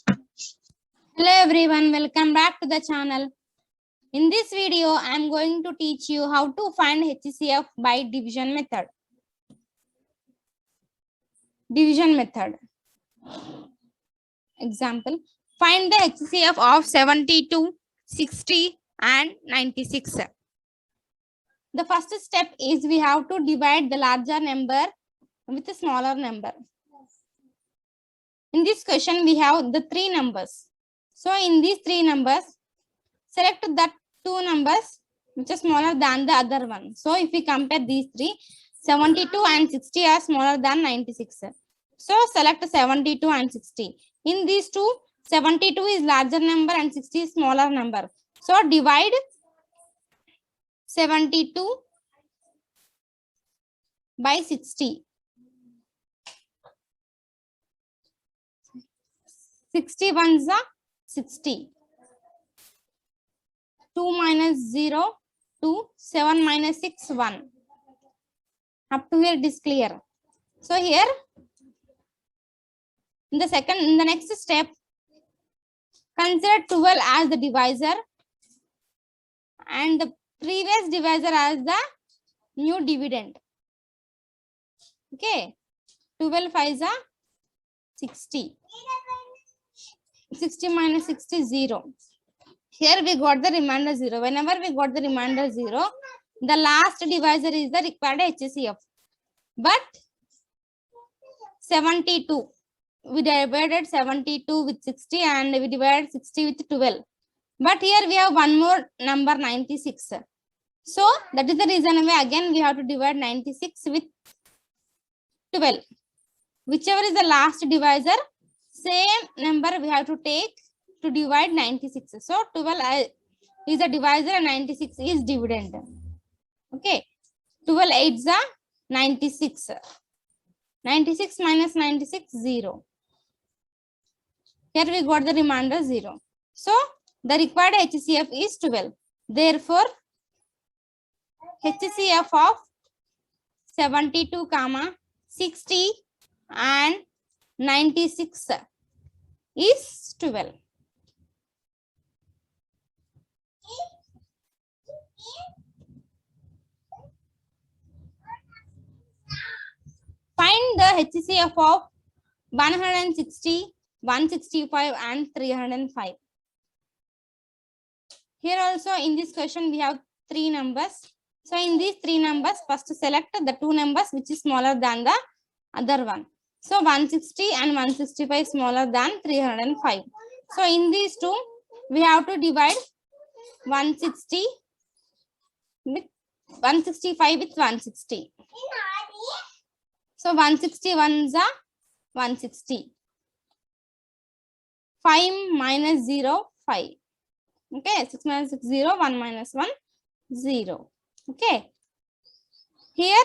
Hello everyone, welcome back to the channel. In this video, I am going to teach you how to find HCF by division method. Division method. Example, find the HCF of 72, 60 and 96. The first step is we have to divide the larger number with a smaller number. In this question, we have the three numbers. So in these three numbers, select that two numbers which are smaller than the other one. So if we compare these three, 72 and 60 are smaller than 96. So select 72 and 60. In these two, 72 is larger number and 60 is smaller number. So divide 72 by 60. 60 ones are 60. 2 minus 0, 2, 7 minus 6, 1. Up to here it is clear. So here, in the next step, consider 12 as the divisor and the previous divisor as the new dividend. Okay, 12 5s are 60. 60 minus 60 is 0. Here we got the remainder 0. Whenever we got the remainder 0, the last divisor is the required HCF. But 72, we divided 72 with 60 and we divided 60 with 12. But here we have one more number 96. So that is the reason why again we have to divide 96 with 12. Whichever is the last divisor, same number we have to take to divide 96. So 12 is a divisor and 96 is dividend. Okay. 12 8s are 96. 96 minus 96, 0. Here we got the remainder 0. So the required HCF is 12. Therefore, HCF of 72, 60 and 96 is 12. Find the HCF of 160, 165 and 305. Here also in this question we have three numbers. So in these three numbers, first select the two numbers which is smaller than the other one. So 160 and 165 smaller than 305. So in these two, we have to divide 160 with 165 with 160. So 161 is 160. 5 minus 0, 5. Okay, 6 minus 6, 0, 1 minus 1, 0. Okay. Here,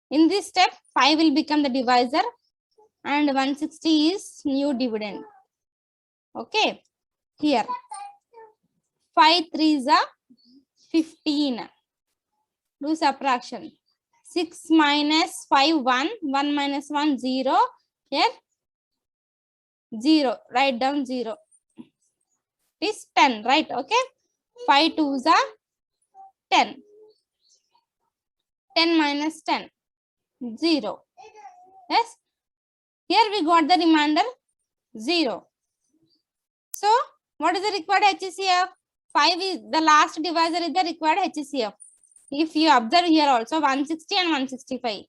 in this step, 5 will become the divisor and 160 is new dividend. Okay. Here, 5 3s are 15. Do subtraction. 6 minus 5, 1. 1 minus 1, 0. Here, 0. Write down 0. It is 10, right? Okay. 5 2s are 10. 10 minus 10, 0. Yes. Here we got the remainder 0. So, what is the required HCF? 5 is the last divisor is the required HCF. If you observe here also 160 and 165.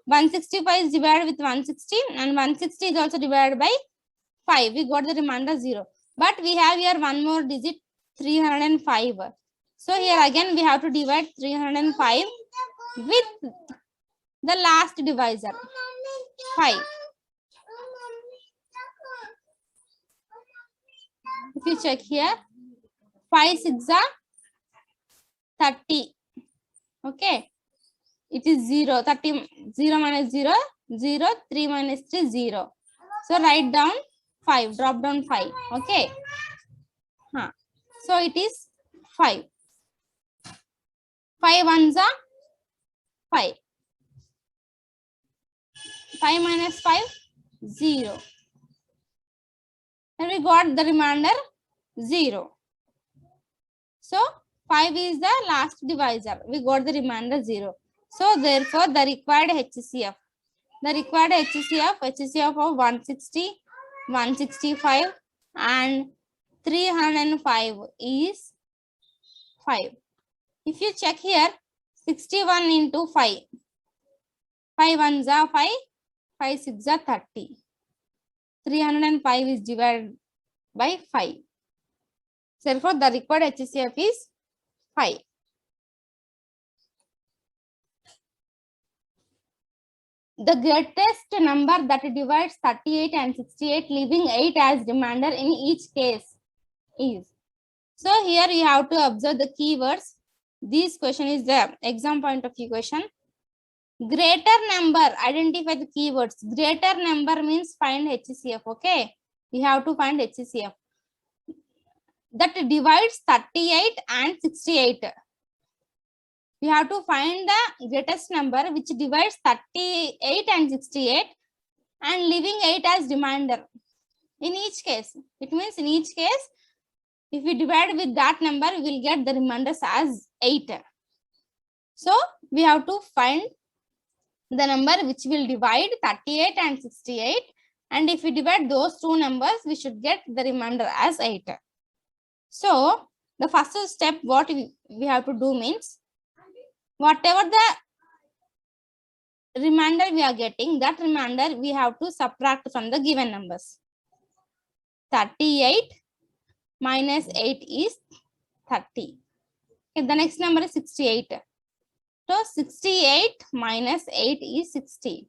165 is divided with 160 and 160 is also divided by 5. We got the remainder 0. But we have here one more digit 305. So here again we have to divide 305 with the last divisor 5. If you check here, 5 6 are 30. Okay, it is 0. 30 0 minus 0, 0. 3 minus 3, 0. So write down 5. Drop down 5. Okay. So it is 5. 5 ones are 5. 5 minus 5, 0. and we got the remainder 0. So 5 is the last divisor. We got the remainder 0. So therefore the required HCF. The required HCF of 160, 165 and 305 is 5. If you check here, 61 into 5. 5 ones are 5, 5 6 are 30. 305 is divided by 5. Therefore, the required HCF is 5. The greatest number that divides 38 and 68, leaving 8 as remainder in each case is. So here you have to observe the keywords. This question is the exam point of view question. Greater number, identify the keywords. Greater number means find HCF. Okay, you have to find HCF that divides 38 and 68. You have to find the greatest number which divides 38 and 68 and leaving 8 as remainder in each case. It means in each case, if we divide with that number, we will get the remainders as 8. So we have to find the number which will divide 38 and 68, and if we divide those two numbers, we should get the remainder as 8. So the first step what we have to do means, whatever the remainder we are getting, that remainder we have to subtract from the given numbers. 38 minus 8 is 30. Okay, the next number is 68. So 68 minus 8 is 60.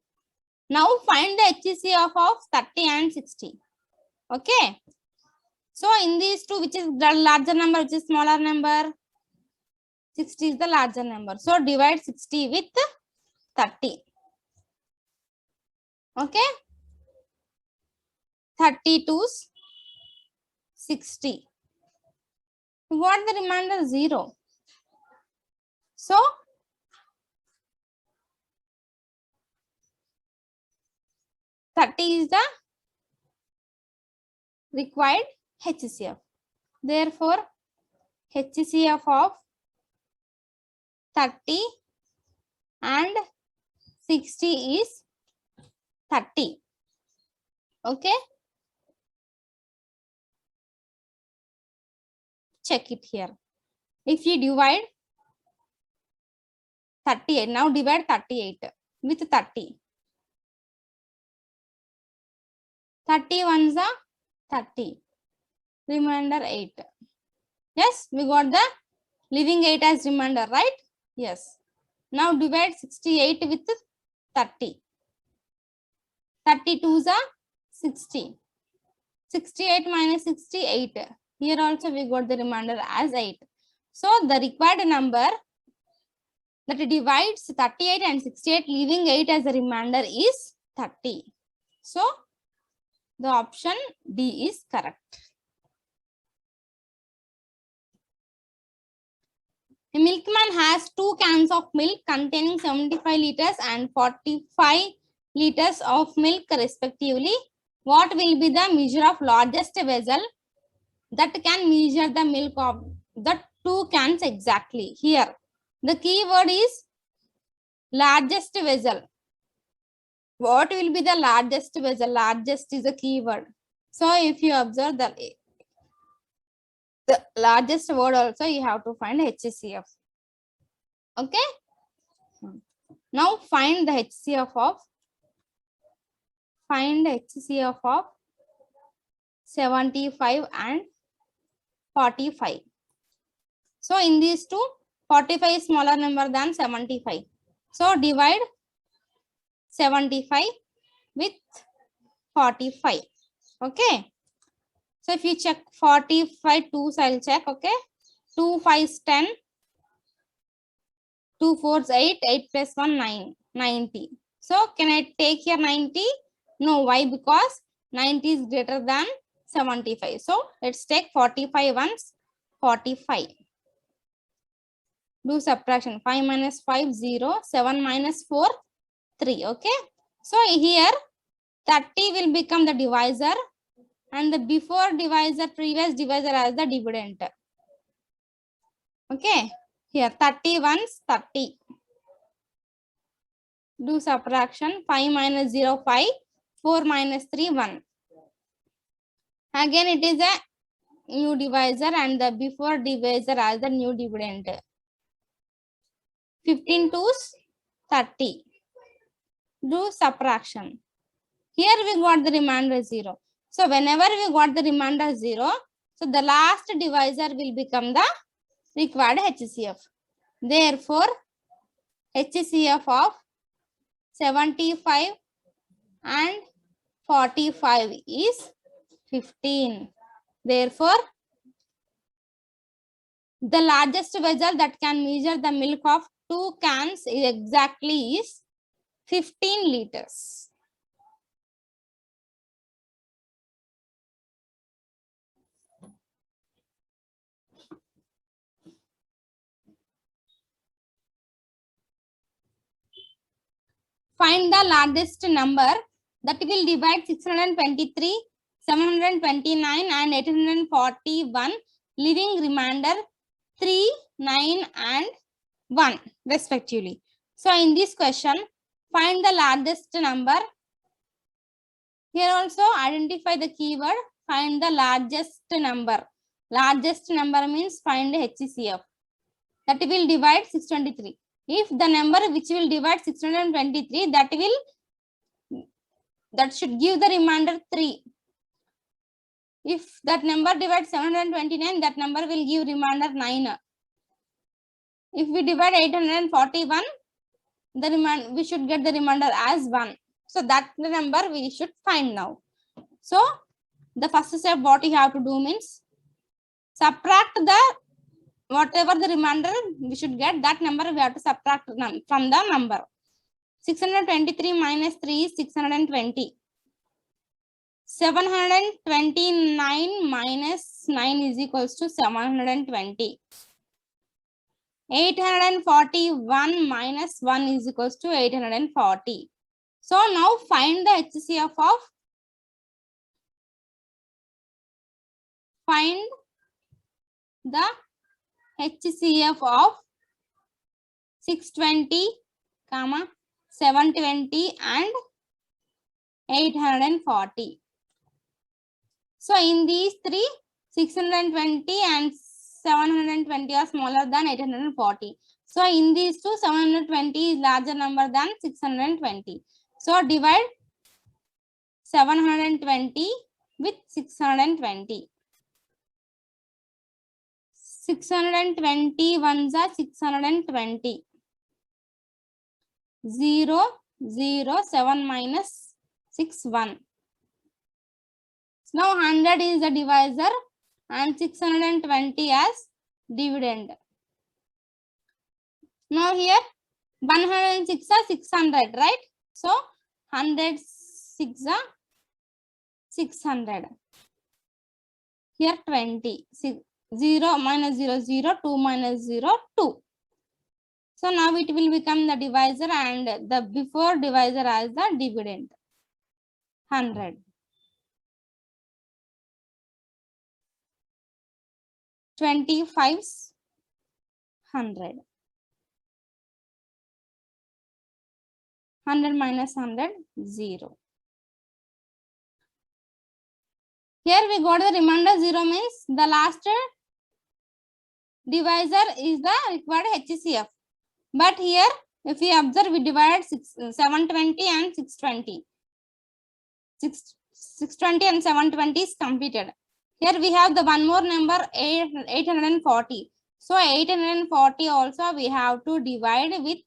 Now find the HCF of 30 and 60. Okay. So in these two, which is the larger number, which is smaller number? 60 is the larger number. So divide 60 with 30. Okay. 32 60. What the remainder? 0. So that is the required HCF. Therefore, HCF of 30 and 60 is 30. Okay. Check it here. If you divide 38, now divide 38 with 30. 31s are 30. Remainder 8. Yes, we got the leaving 8 as remainder, right? Yes. Now divide 68 with 30. 32s are 60. 68 minus 68. Here also we got the remainder as 8. So the required number that divides 38 and 68, leaving 8 as a remainder is 30. So the option D is correct. A milkman has 2 cans of milk containing 75 liters and 45 liters of milk respectively. What will be the measure of largest vessel that can measure the milk of the 2 cans exactly? Here, the key word is largest vessel. What will be the largest vessel? Largest is a key word. So if you observe the largest word also, you have to find HCF. Okay. Now find the HCF of 75 and 45. So in these two, 45 is smaller number than 75. So divide 75 with 45. Okay. So if you check 45 2s, I'll check. Okay. 2 5s 10. 2 4s 8. 8 plus 1 9. 90. So can I take here 90? No. Why? Because 90 is greater than 75. So let's take 45 once. 45. Do subtraction. 5 minus 5 0. 7 minus 4 3. Okay. So here 30 will become the divisor and the before divisor, previous divisor as the dividend. Okay, here 30 ones 30. Do subtraction. 5 minus 0, 5. 4 minus 3, 1. Again, it is a new divisor and the before divisor as the new dividend. 15 twos 30. Do subtraction. Here we got the remainder 0. So whenever we got the remainder 0, so the last divisor will become the required HCF. Therefore, HCF of 75 and 45 is 15. Therefore, the largest vessel that can measure the milk of 2 cans exactly is 15 liters. Find the largest number that will divide 623, 729 and 841, leaving remainder 3, 9 and 1 respectively. So in this question, find the largest number. Here also identify the keyword, find the largest number. Largest number means find HCF. That will divide 623. If the number which will divide 623, that should give the remainder 3. If that number divides 729, that number will give remainder 9. If we divide 841, we should get the remainder as 1. So that the number we should find now. So the first step what you have to do means subtract the whatever the remainder we should get, that number we have to subtract from the number. 623 minus 3 is 620. 729 minus 9 is equals to 720. 841 minus 1 is equals to 840. So now find the HCF of, find the HCF of 620, 720 and 840. So in these three, 620 and 720 are smaller than 840. So in these two, 720 is larger number than 620. So divide 720 with 620. 620 ones are 620. 0, 0, 7 minus 6, 1. Now 100 is the divisor and 620 as dividend. Now here 106 are 600, right? So 106 are 600. Here 20. 0 minus 0, 0, 2 minus 0, 2. So now it will become the divisor and the before divisor as the dividend. 100. 25's 100. 100 minus 100, 0. Here we got the remainder 0 means the last divisor is the required HCF. But here if we observe, we divided 720 and 620. 620 and 720 is completed. Here we have the one more number 840. So 840 also we have to divide with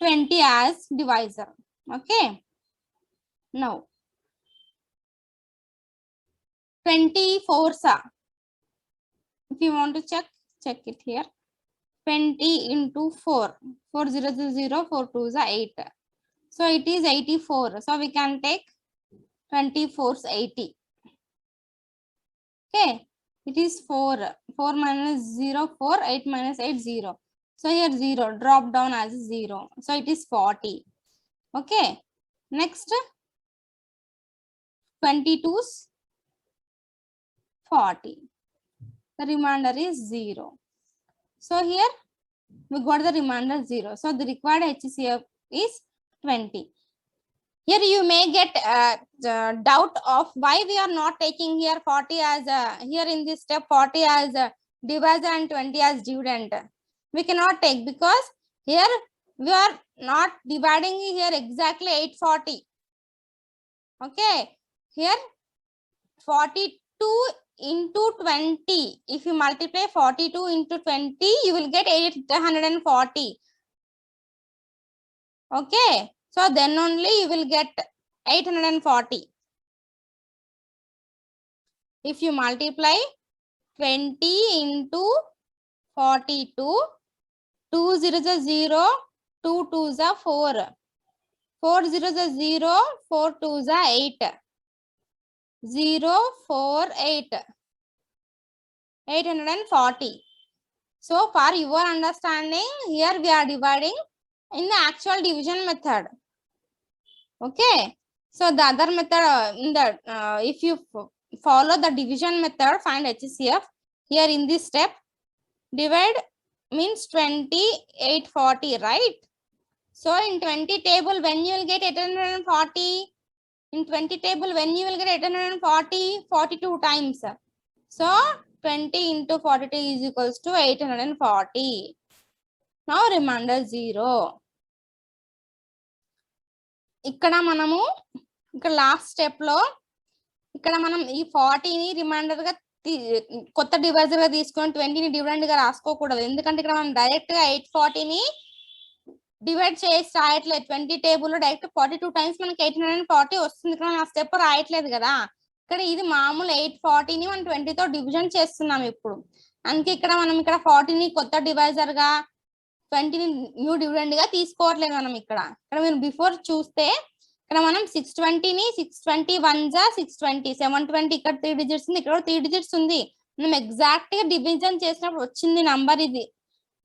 20 as divisor. Okay. Now 24 sa. If you want to check it here. 20 into 4. 4 0 0, 4 2 is 8. So it is 84. So we can take 24 is 80. Okay. It is 4. 4 minus 0, 4. 8 minus 8, 0. So here 0. Drop down as 0. So it is 40. Okay. Next. 22's 40. The remainder is 0. So here we got the remainder 0. So the required HCF is 20. Here you may get the doubt of why we are not taking here 40 as here in this step 40 as a divisor and 20 as dividend. We cannot take because here we are not dividing here exactly 840. Okay, here 42 into 20. If you multiply 42 into 20, you will get 840. Okay, so then only you will get 840. If you multiply 20 into 42, 2 zeros are 0, 2 twos are 4. 4 zeros are 0, 4 twos are 8. 0, 4, 8. 840. So for your understanding, here we are dividing in the actual division method. Okay. So the other method, in the if you follow the division method, find HCF. Here in this step, divide means 20, 840, right? So in 20 table, when you will get 840, in 20 table, when you will get 840, 42 times. So 20 into 42 is equals to 840. Now remainder 0. ఇక్కడ మనము ఇక్కడ last step లో ఇక్కడ మనం ఈ 40ని reminder గా కొత్త divisor గా తీసుకొని 20ని డివిడెండ్ గా రాసుకోకూడదు. ఎందుకంటే ఇక్కడ మనం డైరెక్ట్ గా 840ని డివైడ్ చేసి రాయట్లేదు. 20 టేబుల్ లో డైరెక్ట్ 42 టైమ్స్ మనకి 840 వస్తుంది. ఇక్కడ మనం ఆ స్టెప్ రాయట్లేదు కదా. ఇక్కడ ఇది మామూలు 840ని మనం 20తో డివిజన్ చేస్తున్నాం ఇప్పుడు. అందుకే ఇక్కడ మనం ఇక్కడ 40ని కొత్త డివైజర్ గా 20ని న్యూ డివిడెండ్ గా తీసుకోవట్లేదు మనం ఇక్కడ. ఇక్కడ మీరు బిఫోర్ చూస్తే ఇక్కడ మనం 620ని 620 1 జా 620 720 ఇక్కడ 3 డిజిట్స్ ఉంది, ఇక్కడ 3 డిజిట్స్ ఉంది. మనం ఎగ్జాక్ట్ గా డివిజన్ చేసినప్పుడు వచ్చింది నంబర్ ఇది.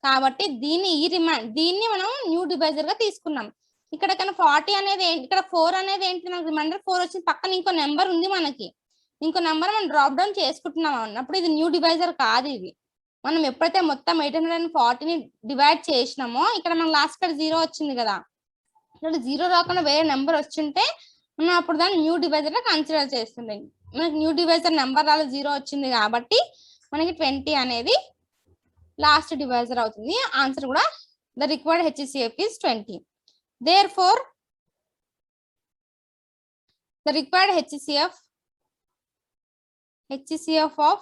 కాబట్టి దీన్ని మనం న్యూ డివైజర్ గా తీసుకున్నాం. ఇక్కడ కన్నా 40 అనేది ఇక్కడ 4 అనేది ఏంటి, మనకు రిమైండర్ 4 వచ్చింది. పక్కన ఇంకో నెంబర్ ఉంది, మనకి ఇంకో నెంబర్ మనం డ్రాప్ డౌన్ చేసుకుంటున్నాం అన్నప్పుడు ఇది న్యూ డివైజర్ కాదు. ఇది మనం ఎప్పుడైతే మొత్తం 840ని డివైడ్ చేసినామో ఇక్కడ మనకు లాస్ట్ ఇక్కడ 0 వచ్చింది కదా. ఇక్కడ 0 రాకుండా వేరే నెంబర్ వచ్చింటే మనం అప్పుడు దాన్ని న్యూ డివైజర్ గా కన్సిడర్ చేస్తుంది. మనకి న్యూ డివైజర్ నెంబర్ రాలేదు, 0 వచ్చింది కాబట్టి మనకి 20 అనేది లాస్ట్ డివైజర్ అవుతుంది. ఆన్సర్ కూడా the required HCF is 20. Therefore, the required HCF of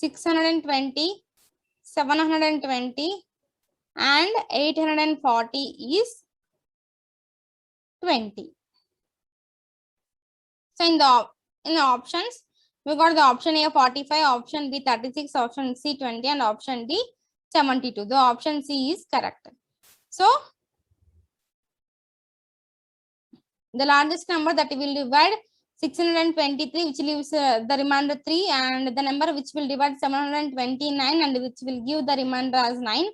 620, 720 and 840 is 20. So in the options, we got the option A 45, option B 36, option C 20 and option D 72. The option C is correct. So the largest number that will divide 623, which leaves the remainder 3, and the number which will divide 729 and which will give the remainder as 9.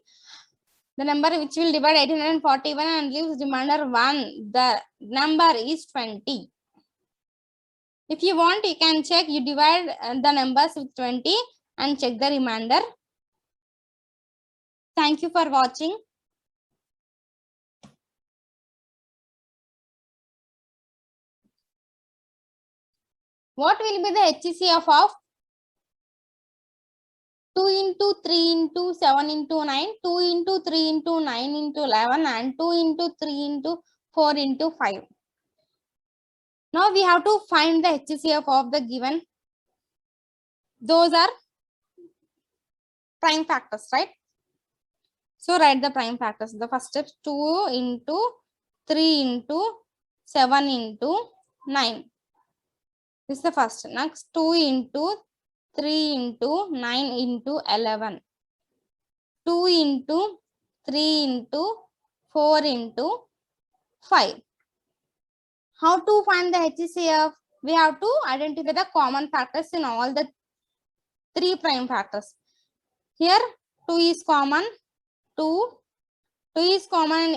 The number which will divide 841 and leaves remainder 1. The number is 20. If you want, you can check, you divide the numbers with 20 and check the remainder. Thank you for watching. What will be the HCF of 2 into 3 into 7 into 9, 2 into 3 into 9 into 11 and 2 into 3 into 4 into 5. Now we have to find the HCF of the given. Those are prime factors, right? So write the prime factors. The first step 2 into 3 into 7 into 9. This is the first. Next 2 into 3 into 9 into 11. 2 into 3 into 4 into 5. How to find the HCF? We have to identify the common factors in all the 3 prime factors. Here 2 is common. 2 is common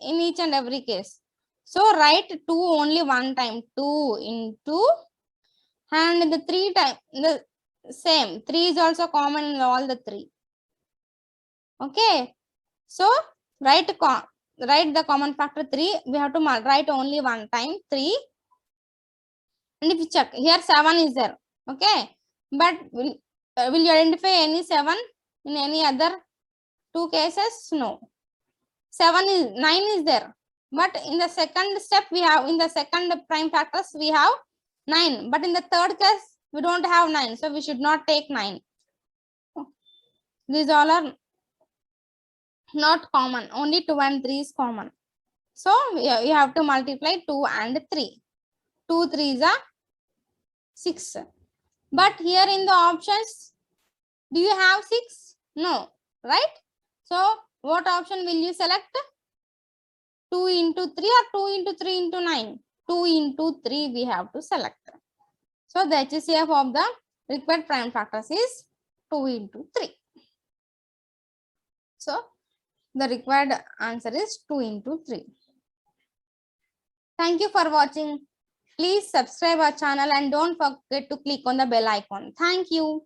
in each and every case. So write 2 only one time. 2 into, and the 3 time the same. 3 is also common in all the 3. Okay. So write the common factor 3. We have to write only one time 3. And if you check here, 7 is there. Okay. But will you identify any 7 in any other 2 cases? No. 9 is there. But in the second step, we have, in the second prime factors, we have 9. But in the third case, we don't have 9. So we should not take 9. These all are not common. Only 2 and 3 is common. So you have to multiply 2 and 3. 2 3s are 6. But here in the options, do you have 6? No, right? So what option will you select? 2 into 3 or 2 into 3 into 9? 2 into 3 we have to select. So the HCF of the required prime factors is 2 into 3. So the required answer is 2 into 3. Thank you for watching. Please subscribe our channel and don't forget to click on the bell icon. Thank you.